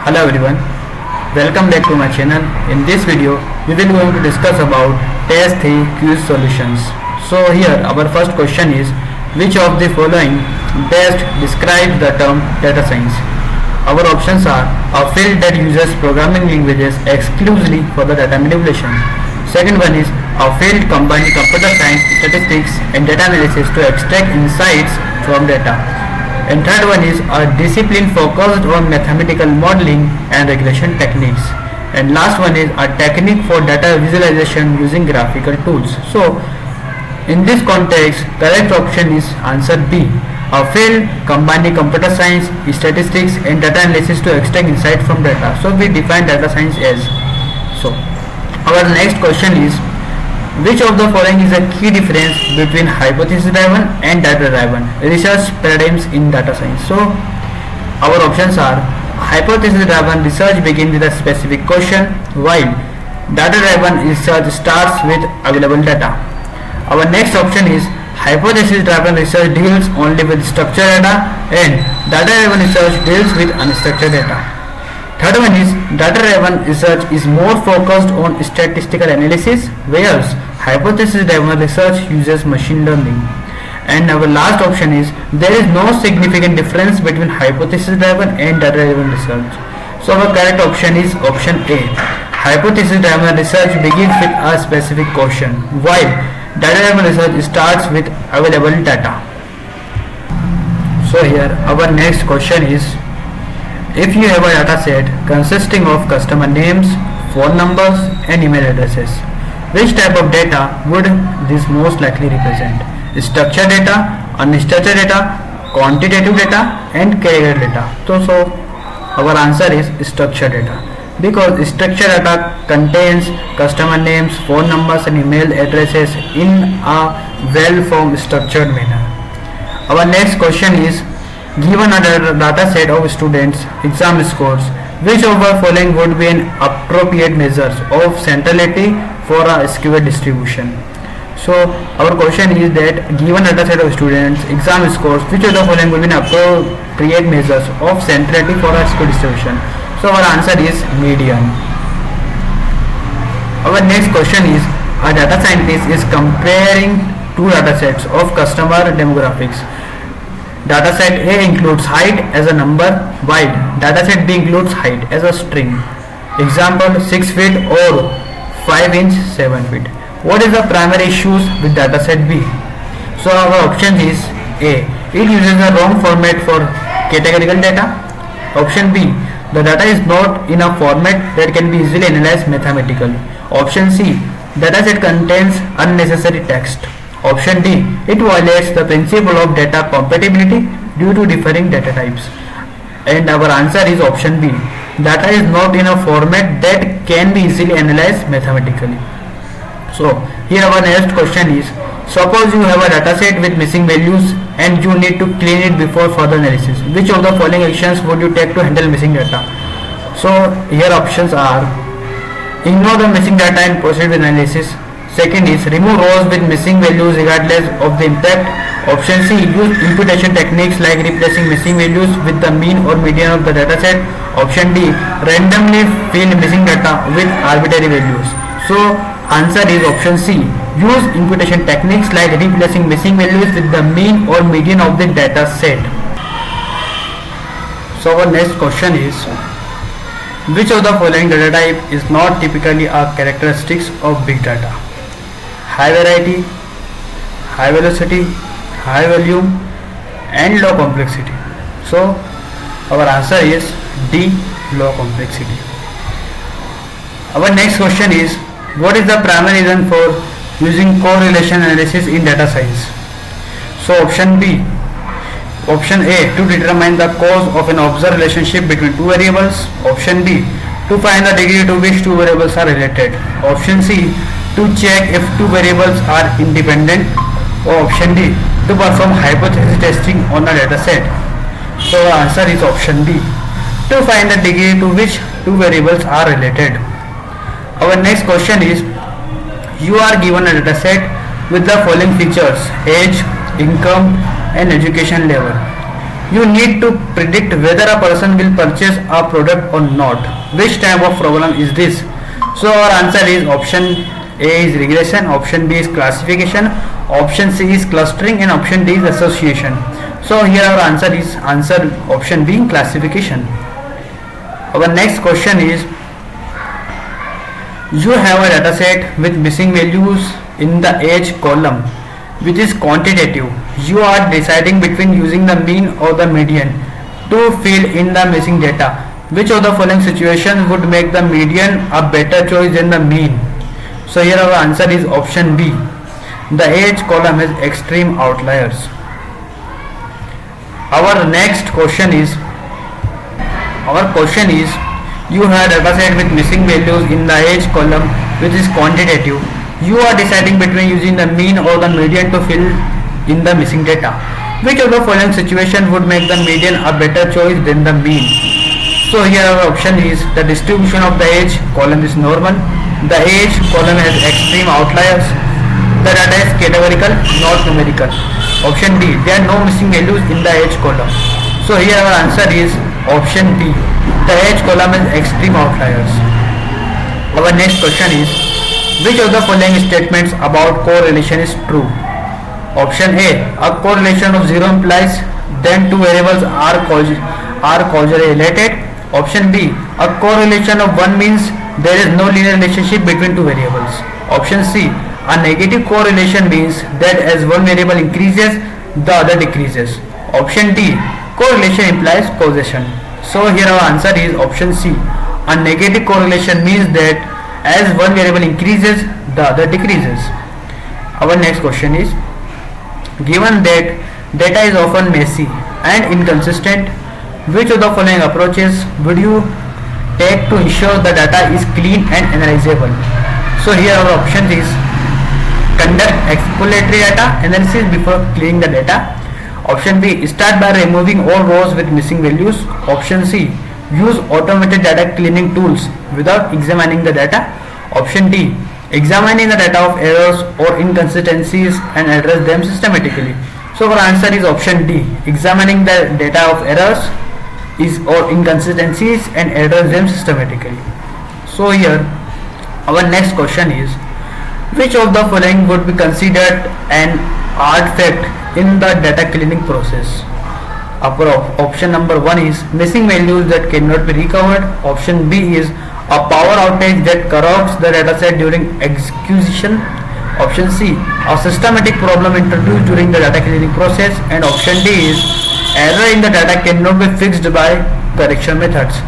Hello everyone, welcome back to my channel. In this video, we will going to discuss about test 3 quiz solutions. So here our first question is, which of the following best describes the term data science? Our options are a field that uses programming languages exclusively for the data manipulation. Second one is a field combining computer science, statistics and data analysis to extract insights from data. And third one is a discipline focused on mathematical modeling and regression techniques. And last one is a technique for data visualization using graphical tools. So in this context, correct option is answer B, a field combining computer science, statistics and data analysis to extract insight from data. So we define data science as. So our next question is, which of the following is a key difference between hypothesis driven and data driven research paradigms in data science? So our options are, hypothesis driven research begins with a specific question, while data driven research starts with available data. Our next option is, hypothesis driven research deals only with structured data and data driven research deals with unstructured data. Third one is, data-driven research is more focused on statistical analysis, whereas hypothesis-driven research uses machine learning. And our last option is, there is no significant difference between hypothesis-driven and data-driven research. So our correct option is option A. Hypothesis-driven research begins with a specific question, while data-driven research starts with available data. So here our next question is, if you have a data set consisting of customer names, phone numbers and email addresses, which type of data would this most likely represent? Structured data, unstructured data, quantitative data and category data. So our answer is structured data, because structured data contains customer names, phone numbers and email addresses in a well-formed structured manner. Our next question is, given a data set of students' exam scores, which of the following would be an appropriate measures of centrality for a skewed distribution? So our question is that, given a data set of students' exam scores, which of the following would be an appropriate measures of centrality for a skewed distribution? So our answer is median. Our next question is, a data scientist is comparing two data sets of customer demographics. Dataset A includes height as a number, while dataset B includes height as a string. Example, 6 feet or 5 inch 7 feet. What is the primary issues with dataset B? So our option is A. It uses the wrong format for categorical data. Option B. The data is not in a format that can be easily analyzed mathematically. Option C. Dataset contains unnecessary text. Option D. It violates the principle of data compatibility due to differing data types. And our answer is option B. Data is not in a format that can be easily analyzed mathematically. So here our next question is, suppose you have a data set with missing values and you need to clean it before further analysis. Which of the following actions would you take to handle missing data? So here options are, ignore the missing data and proceed with analysis. Second is, remove rows with missing values regardless of the impact. Option C, use imputation techniques like replacing missing values with the mean or median of the dataset. Option D, randomly fill missing data with arbitrary values. So answer is option C, use imputation techniques like replacing missing values with the mean or median of the dataset. So our next question is, which of the following data type is not typically a characteristics of big data? High variety, high velocity, high volume and low complexity. So our answer is D, low complexity. Our next question is, what is the primary reason for using correlation analysis in data science? So option B. Option A, to determine the cause of an observed relationship between two variables. Option B, to find the degree to which two variables are related. Option C, to check if two variables are independent. Or option D, to perform hypothesis testing on a data set. So our answer is option B, to find the degree to which two variables are related. Our next question is, you are given a data set with the following features: age, income and education level. You need to predict whether a person will purchase a product or not. Which type of problem is this? So our answer is option A is regression, option B is classification, option C is clustering, and option D is association. So here our answer is option B, classification. Our next question is, you have a data set with missing values in the age column, which is quantitative. You are deciding between using the mean or the median to fill in the missing data. Which of the following situations would make the median a better choice than the mean? So here our answer is option B. The age column has extreme outliers. Our question is, you have a data set with missing values in the age column, which is quantitative. You are deciding between using the mean or the median to fill in the missing data. Which of the following situation would make the median a better choice than the mean? So here our option is, the distribution of the age column is normal. The age column has extreme outliers. The data is categorical, not numerical. Option D, there are no missing values in the age column. So here our answer is option B. The age column has extreme outliers. Our next question is, which of the following statements about correlation is true? Option A, a correlation of 0 implies then two variables are causally related. Option B, a correlation of 1 means there is no linear relationship between two variables. Option C, a negative correlation means that as one variable increases, the other decreases. Option D, correlation implies causation. So here our answer is option C. A negative correlation means that as one variable increases, the other decreases. Our next question is, given that data is often messy and inconsistent, which of the following approaches would you take to ensure the data is clean and analyzable? So here our option is, conduct exploratory data analysis before cleaning the data. Option B, start by removing all rows with missing values. Option C, use automated data cleaning tools without examining the data. Option D, examining the data of errors or inconsistencies and address them systematically. So our answer is option D, examining the data of errors or inconsistencies and address them systematically. So here our next question is, which of the following would be considered an artifact in the data cleaning process? Option number 1 is missing values that cannot be recovered. Option B is a power outage that corrupts the dataset during execution. Option C, a systematic problem introduced during the data cleaning process. And option D is error in the data cannot be fixed by correction methods.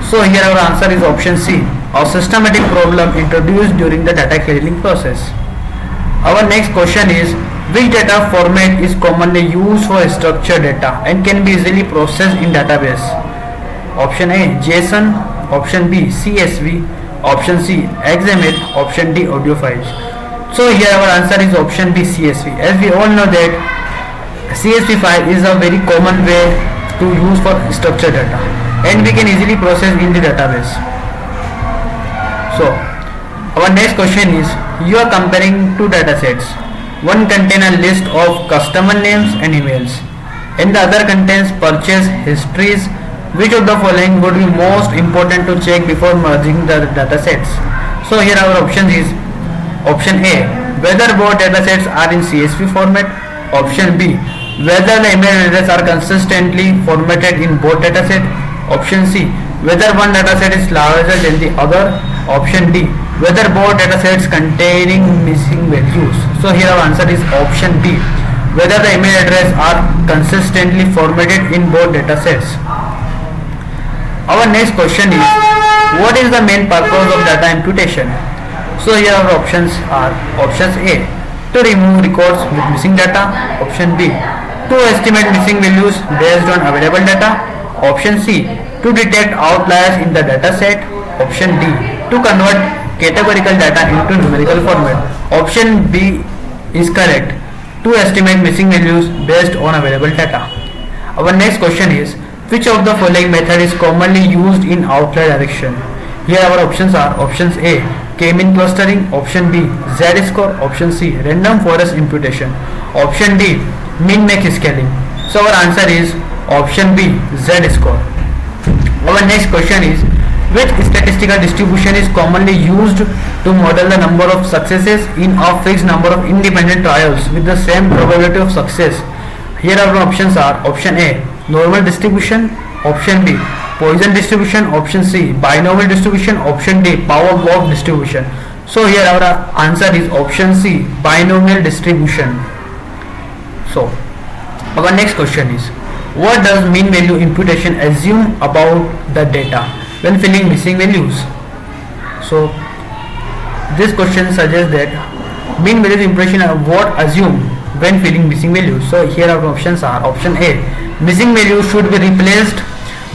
So here our answer is option C, a systematic problem introduced during the data cleaning process. Our next question is, which data format is commonly used for structured data and can be easily processed in database? Option A, JSON. Option B, CSV. Option C, XML. Option D, audio files. So here our answer is option B, CSV. As we all know that CSV file is a very common way to use for structured data and we can easily process in the database. So our next question is, you are comparing two data sets. One contains a list of customer names and emails and the other contains purchase histories. Which of the following would be most important to check before merging the data sets? So here our option is option A, whether both data sets are in CSV format. Option B, whether the email addresses are consistently formatted in both data sets. Option C, whether one data set is larger than the other. Option D, whether both data sets containing missing values. So here our answer is option B, whether the email addresses are consistently formatted in both data sets. Our next question is, what is the main purpose of data imputation? So here our options are options A, to remove records with missing data. Option B, to estimate missing values based on available data. Option C, to detect outliers in the data set. Option D, to convert categorical data into numerical format. Option B is correct, to estimate missing values based on available data. Our next question is, which of the following method is commonly used in outlier detection? Here our options are options A, k-mean clustering. Option B, z-score. Option C, random forest imputation. Option D, min-max scaling. So our answer is Option B, z-score. Our next question is, which statistical distribution is commonly used to model the number of successes in a fixed number of independent trials with the same probability of success? Here our options are: option A, normal distribution; option B, Poisson distribution; option C, binomial distribution; option D, Power-Booth distribution. So here our answer is option C, binomial distribution. So our next question is, what does mean value imputation assume about the data when filling missing values? So this question suggests that mean value imputation are what assume when filling missing values. So here our options are: option A, missing value should be replaced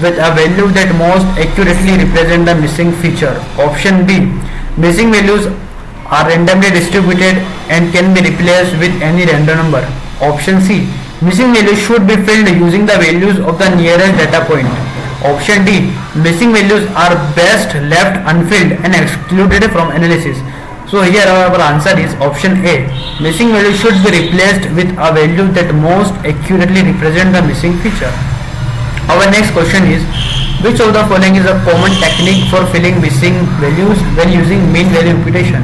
with a value that most accurately represent the missing feature. Option B, missing values are randomly distributed and can be replaced with any random number. Option C, missing values should be filled using the values of the nearest data point. Option D, missing values are best left unfilled and excluded from analysis. So here our answer is option A, missing value should be replaced with a value that most accurately represent the missing feature. Our next question is, which of the following is a common technique for filling missing values when using mean value imputation?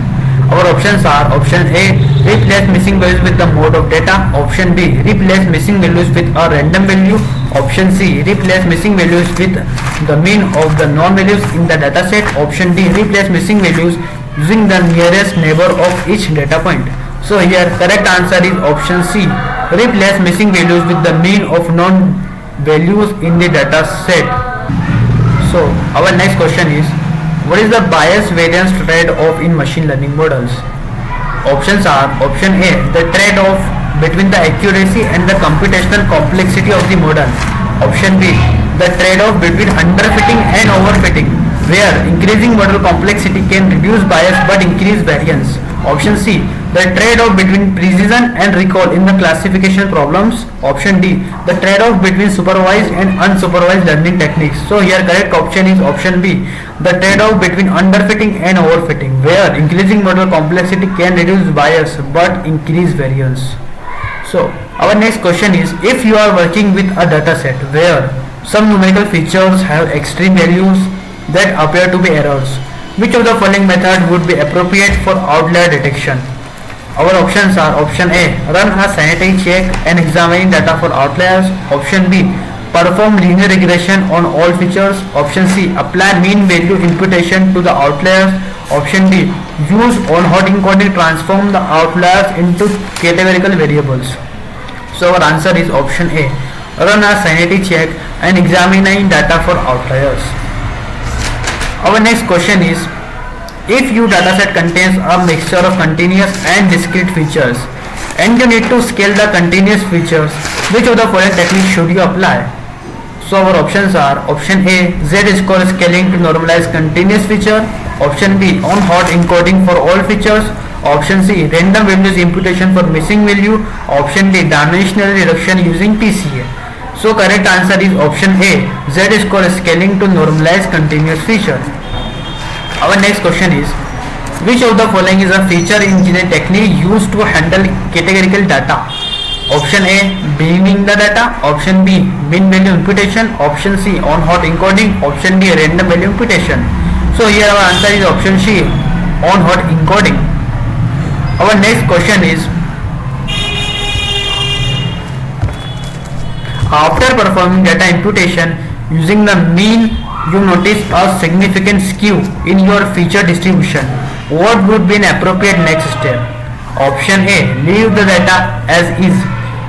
Our options are: option A, replace missing values with the mode of data; option B, replace missing values with a random value; option C, replace missing values with the mean of the non-values in the dataset; option D, replace missing values using the nearest neighbor of each data point. So here correct answer is option C, replace missing values with the mean of non-values in the data set. So our next question is, what is the bias variance trade-off in machine learning models? Options are: option A, the trade-off between the accuracy and the computational complexity of the model; option B, the trade-off between underfitting and overfitting, where increasing model complexity can reduce bias but increase variance; option C, the trade-off between precision and recall in the classification problems; option D, the trade-off between supervised and unsupervised learning techniques. So here correct option is option B, the trade-off between underfitting and overfitting, where increasing model complexity can reduce bias but increase variance. So our next question is, if you are working with a data set where some numerical features have extreme values that appear to be errors, which of the following method would be appropriate for outlier detection? Our options are: option A, run a sanity check and examine data for outliers; option B, perform linear regression on all features; option C, apply mean value imputation to the outliers; option D, use on-hot encoding transform the outliers into categorical variables. So our answer is option A, run a sanity check and examine data for outliers. Our next question is, if your dataset contains a mixture of continuous and discrete features and you need to scale the continuous features, which of the following techniques should you apply? So our options are: option A, z-score scaling to normalize continuous feature; option B, on-hot encoding for all features; option C, random values imputation for missing value; option D, dimensional reduction using PCA. So correct answer is option A, z-score scaling to normalize continuous feature. Our next question is, which of the following is a feature engineering technique used to handle categorical data? Option A, beaming the data; option B, mean value imputation; option C, on-hot encoding; option D, random value imputation. So here our answer is option C, on-hot encoding. Our next question is, after performing data imputation using the mean, you notice a significant skew in your feature distribution. What would be an appropriate next step? Option A, leave the data as is,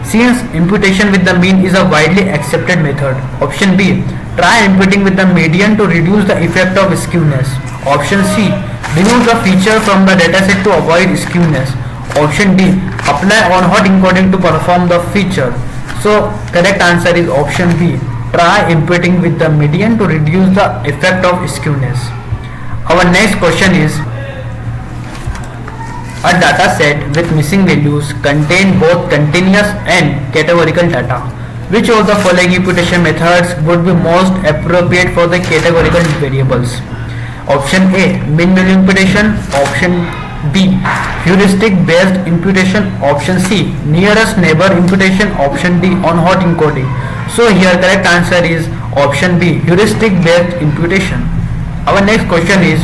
since imputation with the mean is a widely accepted method. Option B, try imputing with the median to reduce the effect of skewness. Option C, remove the feature from the dataset to avoid skewness. Option D, apply on-hot encoding to perform the feature. So correct answer is option B, try imputing with the median to reduce the effect of skewness. Our next question is, a data set with missing values contain both continuous and categorical data. Which of the following imputation methods would be most appropriate for the categorical variables? Option A, mean value imputation; option B. Heuristic based imputation. Option C. Nearest neighbor imputation. Option D. On hot encoding. So here correct answer is option B. Heuristic based imputation. Our next question is,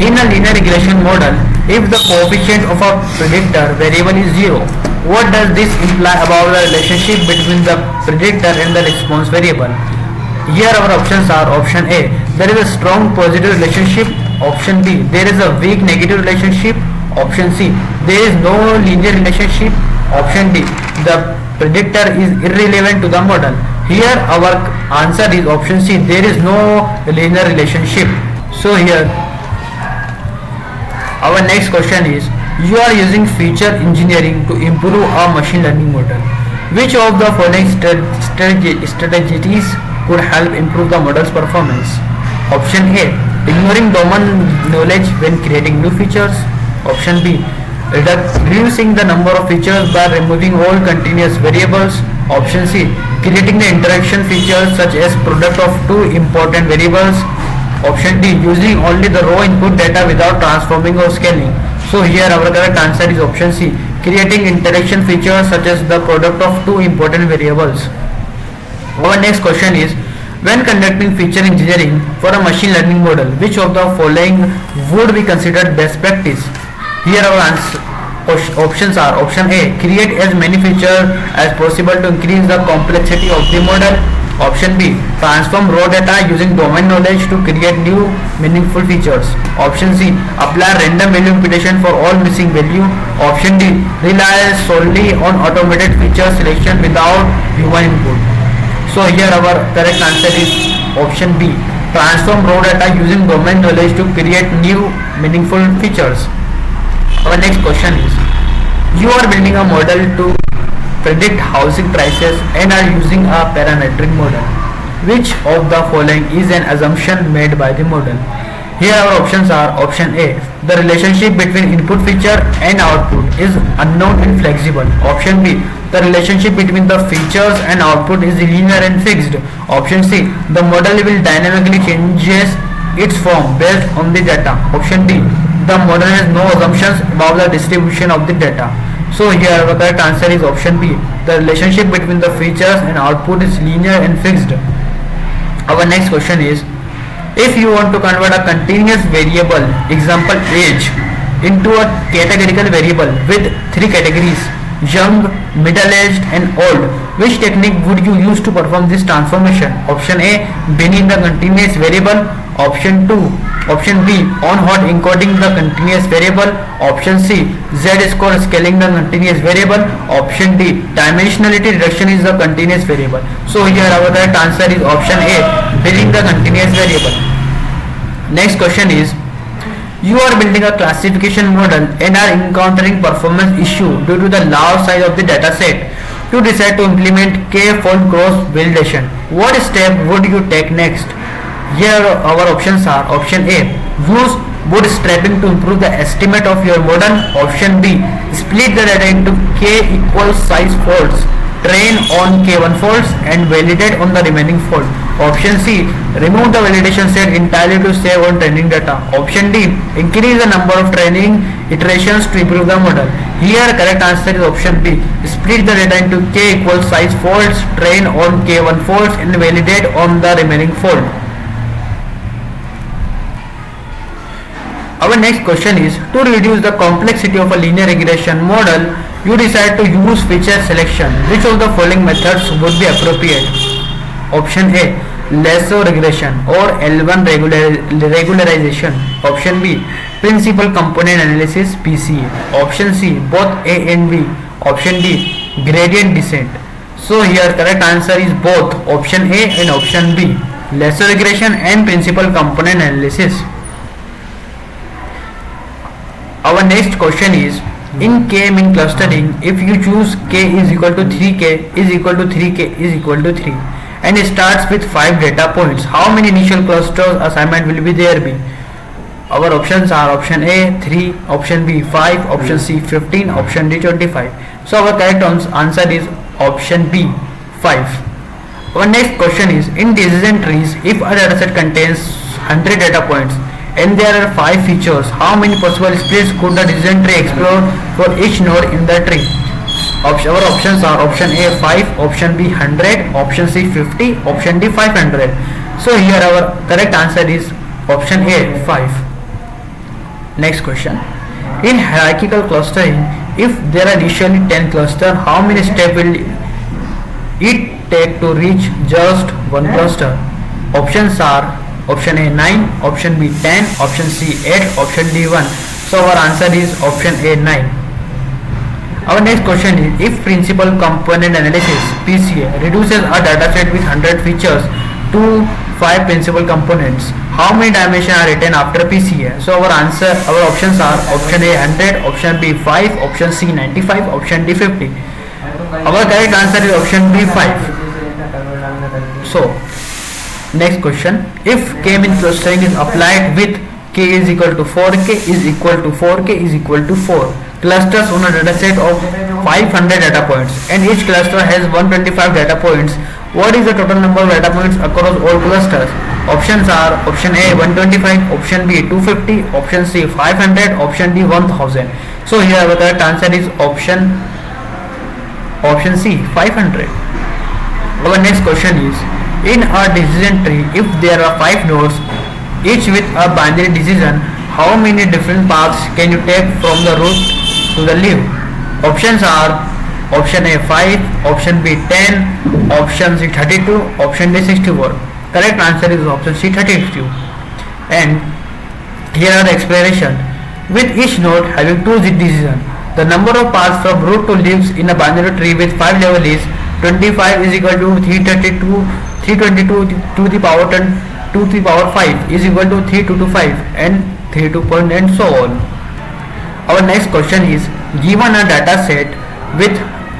in a linear regression model, if the coefficient of a predictor variable is 0, what does this imply about the relationship between the predictor and the response variable? Here our options are option A, there is a strong positive relationship. Option B, there is a weak negative relationship. Option C, there is no linear relationship. Option D, the predictor is irrelevant to the model. Here our answer is option C, there is no linear relationship. So here our next question is, you are using feature engineering to improve a machine learning model. Which of the following strategies could help improve the model's performance? Option A, ignoring domain knowledge when creating new features. Option B, reducing the number of features by removing all continuous variables. Option C, creating the interaction features such as product of two important variables. Option D, using only the raw input data without transforming or scaling. So here our correct answer is option C, creating interaction features such as the product of two important variables. Our next question is, when conducting feature engineering for a machine learning model, which of the following would be considered best practice? Here our options are option A, create as many features as possible to increase the complexity of the model. Option B, transform raw data using domain knowledge to create new meaningful features. Option C, apply random value imputation for all missing value. Option D, rely solely on automated feature selection without human input. So here our correct answer is option B, transform raw data using domain knowledge to create new meaningful features. Our next question is, you are building a model to predict housing prices and are using a parametric model. Which of the following is an assumption made by the model? Here our options are option A, the relationship between input feature and output is unknown and flexible. Option B, the relationship between the features and output is linear and fixed. Option C, the model will dynamically changes its form based on the data. Option D, the model has no assumptions about the distribution of the data. So here our correct answer is option B, the relationship between the features and output is linear and fixed. Our next question is, if you want to convert a continuous variable, example age, into a categorical variable with three categories, young, middle-aged and old, which technique would you use to perform this transformation? Option A, binning the continuous variable. Option B, on hot encoding the continuous variable. Option C, z-score scaling the continuous variable. Option D, dimensionality reduction is the continuous variable. So here our correct answer is option A, binning the continuous variable. Next question is, you are building a classification model and are encountering performance issue due to the large size of the data set. You decide to implement k-fold cross validation. What step would you take next? Here our options are option A, use bootstrapping to improve the estimate of your model. Option B, split the data into k equal size folds, train on k1 folds and validate on the remaining fold. Option C, remove the validation set entirely to save on training data. Option D, increase the number of training iterations to improve the model. Here correct answer is option B, split the data into k equal size folds, train on k1 folds and validate on the remaining fold. Our next question is, to reduce the complexity of a linear regression model, you decide to use feature selection. Which of the following methods would be appropriate? Option A, lasso regression or L1 regularization. Option B, principal component analysis (PCA). Option C, both A and B. Option D, gradient descent. So here correct answer is both option A and option B, lasso regression and principal component analysis. Our next question is, in k-mean clustering, if you choose k is equal to 3k is equal to 3k is equal to 3 and it starts with 5 data points, how many initial clusters assignment will be there be? Our options are option A 3, option B 5, option C 15, option D 25. So our correct answer is option B 5. Our next question is, in decision trees, if a dataset contains 100 data points and there are 5 features. How many possible splits could the decision tree explore for each node in the tree? Our options are option A 5, option B 100, option C 50, option D 500. So here our correct answer is option A 5. Next question. In hierarchical clustering, if there are initially 10 clusters, how many steps will it take to reach just one cluster? Options are option A 9, option B 10, option C 8, option D 1. So our answer is option A 9. Our next question is, if principal component analysis (PCA) reduces a dataset with 100 features to 5 principal components, how many dimensions are written after PCA? So our options are option A 100, option B 5, option C 95, option D 50. Our correct answer is option B 5. So next question, if k-mean clustering is applied with k is equal to 4k is equal to 4k is equal to 4 clusters on a dataset of 500 data points and each cluster has 125 data points, what is the total number of data points across all clusters? Options are option A 125, option B 250, option C 500, option D 1000. So here our correct answer is option C 500. Our next question is, in a decision tree, if there are 5 nodes each with a binary decision, how many different paths can you take from the root to the leaf? Options are option A 5, option B 10, option C 32, option D 64. Correct answer is option C 32. And here are the explanation. With each node having 2 decisions, the number of paths from root to leaves in a binary tree with 5 levels is 25 is equal to 322 to the power 10 to the power 5 is equal to 3225 and 32 point and so on. Our next question is, given a data set with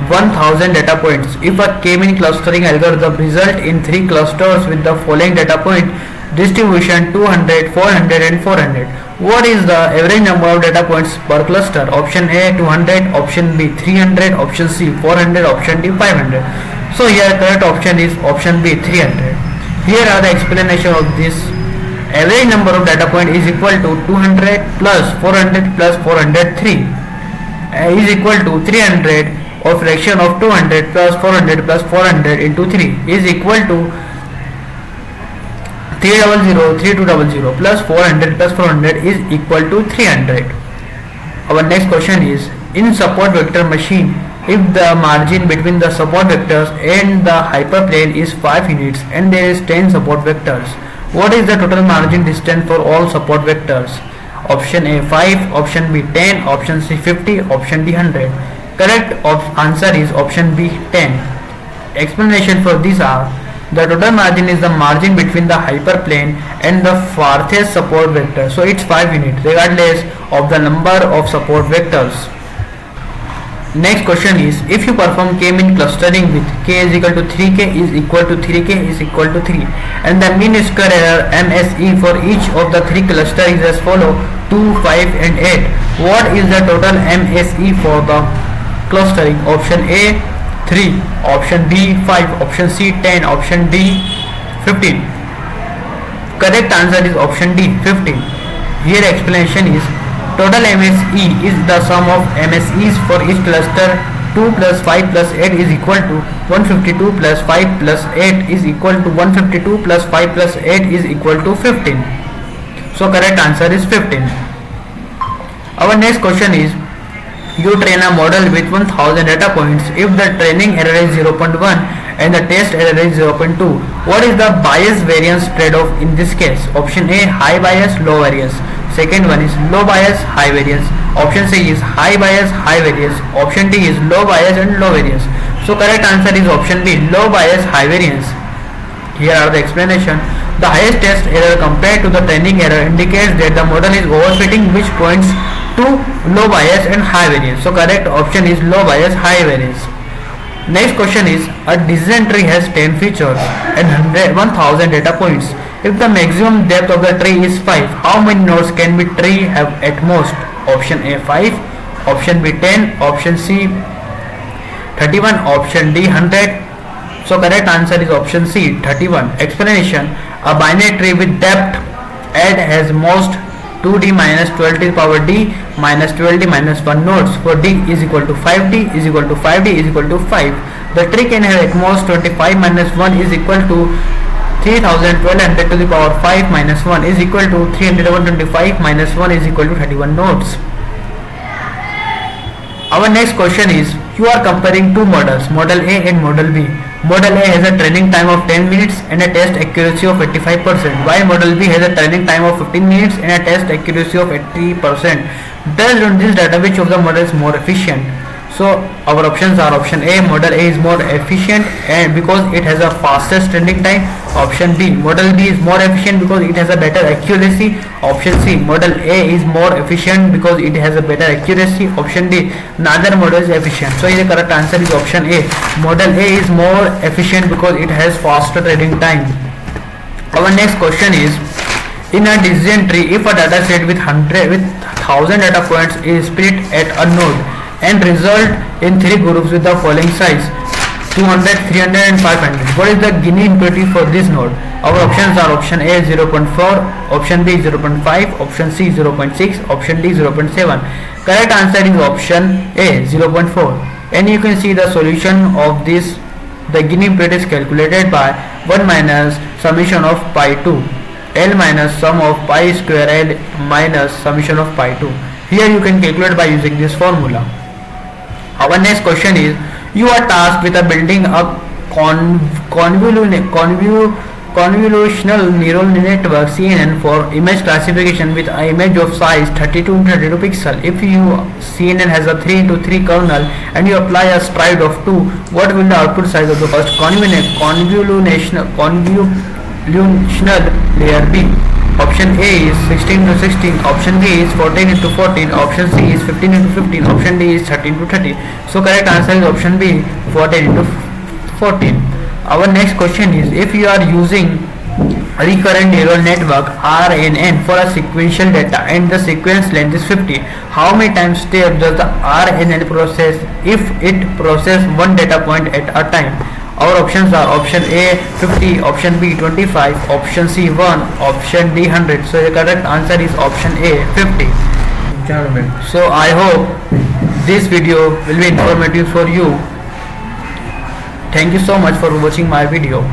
1000 data points, if a k-mean clustering algorithm result in 3 clusters with the following data point distribution 200, 400 and 400, what is the average number of data points per cluster? Option A 200, option B 300, option C 400, option D 500. So here correct option is option B 300. Here are the explanation of this. Average number of data point is equal to 200 plus 400 plus 403 is equal to 300, or fraction of 200 plus 400 plus 400 into 3 is equal to 300, 3200 plus 400 plus 400 is equal to 300. Our next question is, in support vector machine, if the margin between the support vectors and the hyperplane is 5 units and there is 10 support vectors, what is the total margin distance for all support vectors? Option A 5, option B 10, option C 50, option D 100. Correct answer is option B 10. Explanation for these are, the total margin is the margin between the hyperplane and the farthest support vector, so it's 5 units regardless of the number of support vectors. Next question is, if you perform k-mean clustering with k is equal to 3k is equal to 3k is equal to 3 and the mean square error MSE for each of the 3 clusters is as follow 2, 5 and 8, what is the total MSE for the clustering? Option A 3, option B 5, option C 10, option D 15. Correct answer is option D 15. Here explanation is, total MSE is the sum of MSEs for each cluster. 2 plus 5 plus 8 is equal to 152 plus 5 plus 8 is equal to 152 plus 5 plus 8 is equal to 15. So correct answer is 15. Our next question is, you train a model with 1000 data points. If the training error is 0.1 and the test error is 0.2, what is the bias variance trade-off in this case? Option A high bias, low variance. Second one is low bias, high variance. Option C is high bias, high variance. Option D is low bias and low variance. So correct answer is option B, low bias, high variance. Here are the explanation. The highest test error compared to the training error indicates that the model is overfitting, which points to low bias and high variance. So correct option is low bias, high variance. Next question is, a decision tree has 10 features and 1000 data points. If the maximum depth of the tree is 5, how many nodes can the tree have at most? Option A 5, option B 10, option C 31, option D 100. So correct answer is option C 31. Explanation, a binary tree with depth add has most 2d minus 12 to the power d minus 12d minus 1 nodes. For d is equal to 5d is equal to 5d is equal to 5. The tree can have at most 25 minus 1 is equal to 3200 to the power 5 minus 1 is equal to 325 minus 1 is equal to 31 nodes. Our next question is, you are comparing two models, model A and model B. Model A has a training time of 10 minutes and a test accuracy of 85%, while model B has a training time of 15 minutes and a test accuracy of 80%. Based on this data, which of the models is more efficient? So our options are option A, model A is more efficient and because it has a fastest training time. Option B, model B is more efficient because it has a better accuracy. Option C, model A is more efficient because it has a better accuracy. Option D, neither model is efficient. So the correct answer is option A, model A is more efficient because it has faster training time. Our next question is, in a decision tree, if a data set with 1000 data points is split at a node and result in three groups with the following size 200, 300 and 500. What is the Gini impurity for this node? Our options are option A 0.4, option B 0.5, option C 0.6, option D 0.7. Correct answer is option A 0.4. And you can see the solution of this. The Gini impurity is calculated by 1 minus summation of pi 2 L minus sum of pi square L minus summation of pi 2. Here you can calculate by using this formula. Our next question is, you are tasked with building a convolutional neural network CNN for image classification with an image of size 32 into 32 pixel. If your CNN has a 3 into 3 kernel and you apply a stride of 2, what will the output size of the first convolutional layer be? Option A is 16 into 16, option B is 14 into 14, option C is 15 into 15, option D is 13 into 30. So correct answer is option B 14 into 14. Our next question is, if you are using recurrent neural network RNN for a sequential data and the sequence length is 50, how many time steps does the RNN process if it processes one data point at a time? Our options are option A 50, option B 25, option C 1, option D 100. So the correct answer is option A 50. So I hope this video will be informative for you. Thank you so much for watching my video.